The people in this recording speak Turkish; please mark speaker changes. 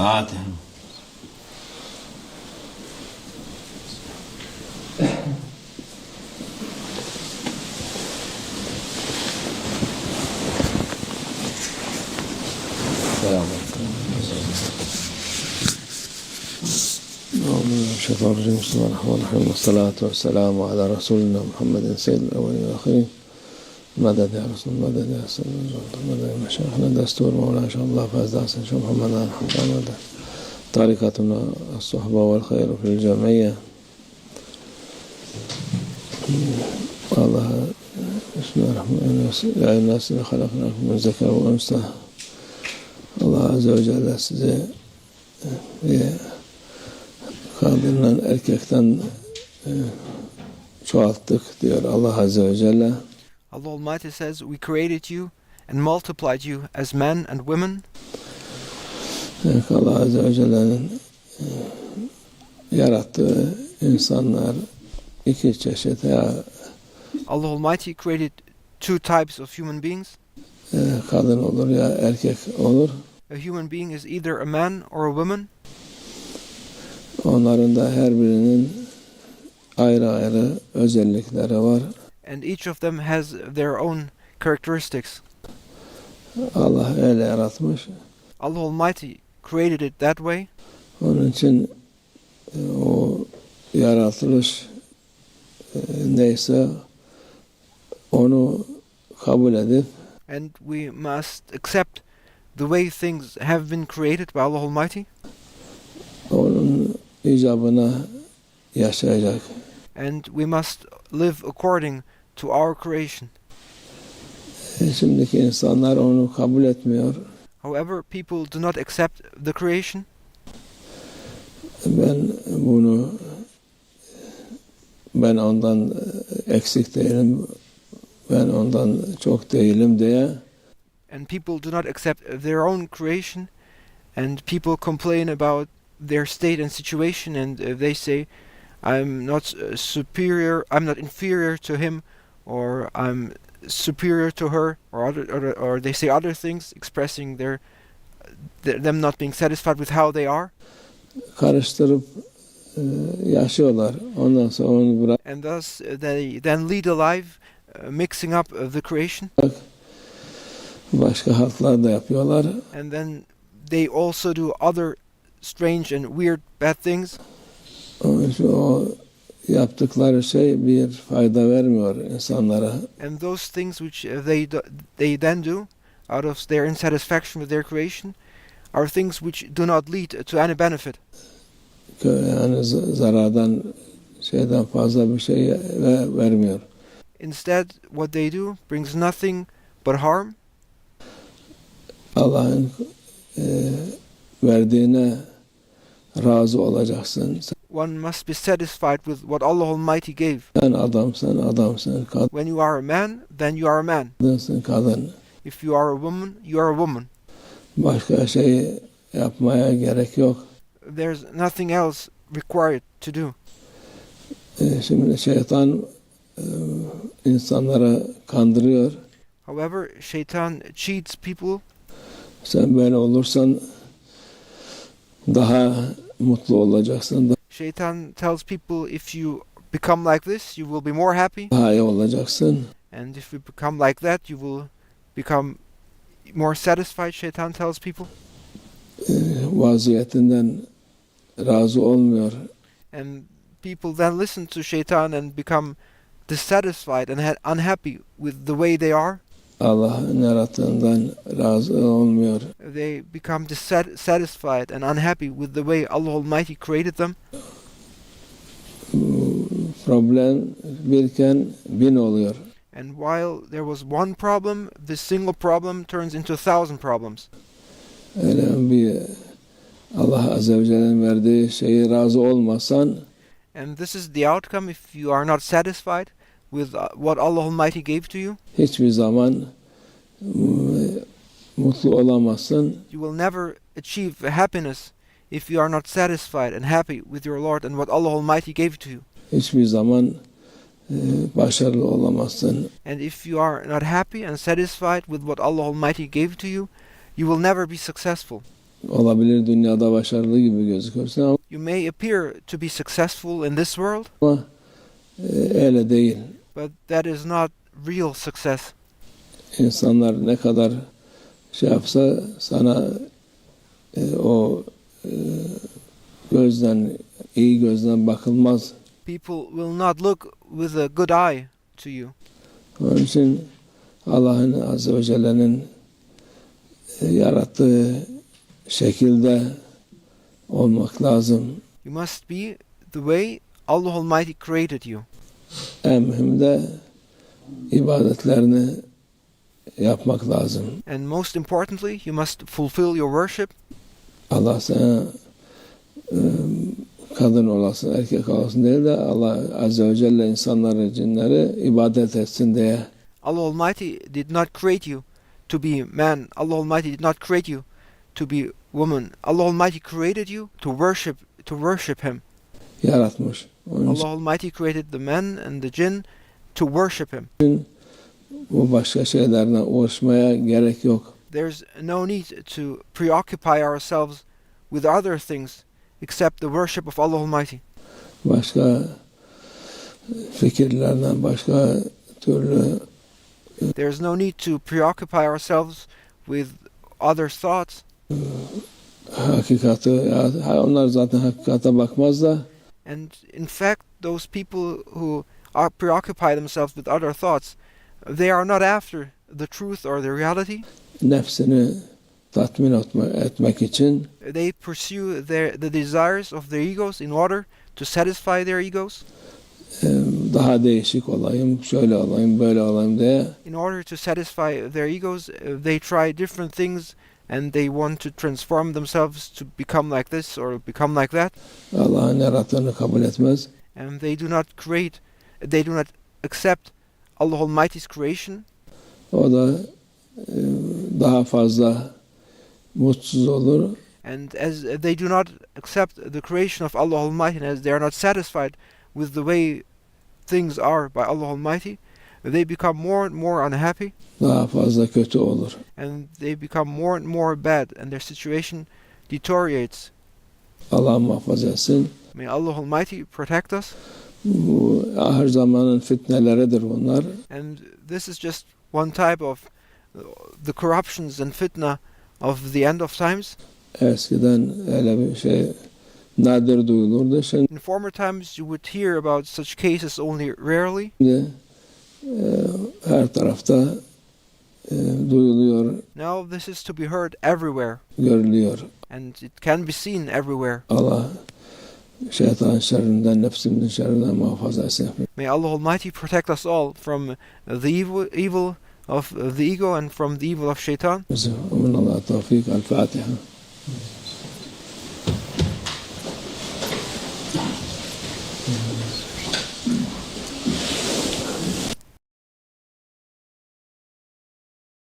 Speaker 1: Fatiha.
Speaker 2: Bismillahirrahmanirrahim. Bismillahirrahmanirrahim. Esselatu vesselamu ala Resulina Muhammedin seyyidil evvelin ve ahirin. Meded ya Resul, meded ya Resulullah, meded ya meşayihine destur Mawlana Sh.Allah fazlasın Sh.Muhammad an-Naqshbandi. Tarikatuna as-suhba vel hayru fil cemiyye. Allah Bismillahirrahmanirrahim. Ya eyyühennâsine halaknâkum min zekâr ve unsa. Allah Azze ve Celle size kadından erkekten çoğalttık diyor Allah Azze ve Celle.
Speaker 3: Allah Almighty says, we created you and multiplied you as men and women.
Speaker 2: Allah Azze ve Celle'nin yarattığı insanlar iki çeşit ya.
Speaker 3: Allah Almighty created two types of human beings.
Speaker 2: Kadın olur ya erkek olur.
Speaker 3: A human being is either a man or a woman.
Speaker 2: Onların da her birinin ayrı ayrı özellikleri var.
Speaker 3: And each of them has their own characteristics.
Speaker 2: Allah öyle yaratmış.
Speaker 3: Allah Almighty created it that way.
Speaker 2: Onun için o yaratılış neyse onu kabul edip
Speaker 3: And we must accept the way things have been created by Allah Almighty.
Speaker 2: Onun icabına yaşayacak.
Speaker 3: And we must live according to our creation.
Speaker 2: Şimdiki insanlar onu kabul etmiyor.
Speaker 3: However, people do not accept the creation.
Speaker 2: Ben ondan eksik değilim, ben ondan çok değilim diye.
Speaker 3: And people do not accept their own creation. And people complain about their state and situation, and they say, I'm not superior, I'm not inferior to him, or I'm superior to her, or they say other things expressing them not being satisfied with how they are.
Speaker 2: Karıştırıp yaşıyorlar. Ondan sonra onu bırak.
Speaker 3: And thus they then lead a life mixing up the creation.
Speaker 2: Başka halklar da yapıyorlar.
Speaker 3: And then they also do other strange and weird bad things.
Speaker 2: O yaptıkları şey bir fayda vermiyor insanlara.
Speaker 3: And those things which they then do out of their insatisfaction with their creation are things which do not lead to any benefit.
Speaker 2: Yani zarardan şeyden fazla bir şey vermiyor.
Speaker 3: Instead, what they do brings nothing but harm.
Speaker 2: Allah'ın verdiğine razı olacaksın.
Speaker 3: One must be satisfied with what Allah Almighty gave.
Speaker 2: Sen adamsın.
Speaker 3: When you are a man, then you are a man.
Speaker 2: Kadınsın, kadın.
Speaker 3: If you are a woman, you are a woman.
Speaker 2: Başka şey yapmaya gerek yok.
Speaker 3: There's nothing else required to do.
Speaker 2: Şimdi şeytan insanlara kandırıyor.
Speaker 3: However, Shaitan cheats people.
Speaker 2: Sen böyle olursan daha mutlu olacaksın.
Speaker 3: Shaitan tells people, if you become like this, you will be more happy.
Speaker 2: Daha iyi olacaksın.
Speaker 3: And if you become like that, you will become more satisfied, Shaitan tells people.
Speaker 2: Vaziyetinden razı olmuyor.
Speaker 3: And people then listen to Shaitan and become dissatisfied and unhappy with the way they are.
Speaker 2: Allah'ın yarattığından razı olmuyor.
Speaker 3: They become dissatisfied and unhappy with the way Allah Almighty created them.
Speaker 2: Problem birken bin oluyor.
Speaker 3: And while there was one problem, this single problem turns into 1,000 problems.
Speaker 2: Öyle bir Allah Azze ve Celle'nin verdiği şeye razı olmasan,
Speaker 3: And this is the outcome if you are not satisfied with what Allah Almighty gave to you.
Speaker 2: hiçbir zaman mutlu olamazsın.
Speaker 3: You will never achieve happiness if you are not satisfied and happy with your Lord and what Allah Almighty gave to you.
Speaker 2: Hiçbir zaman başarılı olamazsın.
Speaker 3: And if you are not happy and satisfied with what Allah Almighty gave to you, you will never be successful.
Speaker 2: olabilir, dünyada başarılı gibi gözükürsün
Speaker 3: You may appear to be successful in this world,
Speaker 2: ama öyle değil.
Speaker 3: but that is not real success.
Speaker 2: İnsanlar ne kadar şey yapsa sana o gözden, iyi gözden bakılmaz.
Speaker 3: People will not look with a good eye to you.
Speaker 2: Onun için Allah'ın Azze ve Celle'nin yarattığı şekilde olmak lazım.
Speaker 3: You must be the way Allah Almighty created you.
Speaker 2: En mühim de ibadetlerini yapmak lazım.
Speaker 3: And most importantly, you must fulfill your worship.
Speaker 2: Allah sana kadın olasın, erkek olasın değil de Allah Azze ve Celle insanları, cinleri ibadet etsin diye.
Speaker 3: Allah Almighty did not create you to be man. Allah Almighty did not create you to be woman. Allah Almighty created you to worship Him.
Speaker 2: Yaratmış. Onun
Speaker 3: Allah Almighty created the men and the jinn to worship Him.
Speaker 2: için bu başka şeylerle uğraşmaya gerek yok.
Speaker 3: There's no need to preoccupy ourselves with other things except the worship of Allah Almighty.
Speaker 2: Başka fikirlerden, başka türlü
Speaker 3: There's no need to preoccupy ourselves with other thoughts.
Speaker 2: hakikati, onlar zaten hakikate bakmaz da
Speaker 3: And in fact, those people who preoccupy themselves with other thoughts, they are not after the truth or the reality.
Speaker 2: nefsini tatmin etmek için
Speaker 3: They pursue the desires of their egos in order to satisfy their egos,
Speaker 2: daha değişik olayım, şöyle olayım, böyle olayım diye
Speaker 3: in order to satisfy their egos. They try different things and they want to transform themselves to become like this or become like that.
Speaker 2: Allah'ın yarattığını kabul etmez.
Speaker 3: And they do not accept Allah Almighty's creation.
Speaker 2: O da daha fazla mutsuz olur.
Speaker 3: And as they do not accept the creation of Allah Almighty, and as they are not satisfied with the way things are by Allah Almighty, they become more and more unhappy,
Speaker 2: Daha fazla kötü olur.
Speaker 3: and they become more and more bad, and their situation deteriorates.
Speaker 2: Allah muhafaza etsin.
Speaker 3: May Allah Almighty protect us.
Speaker 2: Bu ahir zamanın fitneleridir bunlar.
Speaker 3: And this is just one type of the corruptions and fitna of the end of times.
Speaker 2: Eskiden öyle bir şey nadir duyulurdu.
Speaker 3: In former times, you would hear about such cases only rarely.
Speaker 2: Şimdi her tarafta duyuluyor,
Speaker 3: Now this is to be heard everywhere,
Speaker 2: görülüyor.
Speaker 3: and it can be seen everywhere.
Speaker 2: Allah şeytan şerrinden, nefsimizin şerrinden muhafaza etsin.
Speaker 3: May Allah Almighty protect us all from the evil of the ego and from the evil of shaitan.
Speaker 2: ومن الله التوفيق. الفاتحة.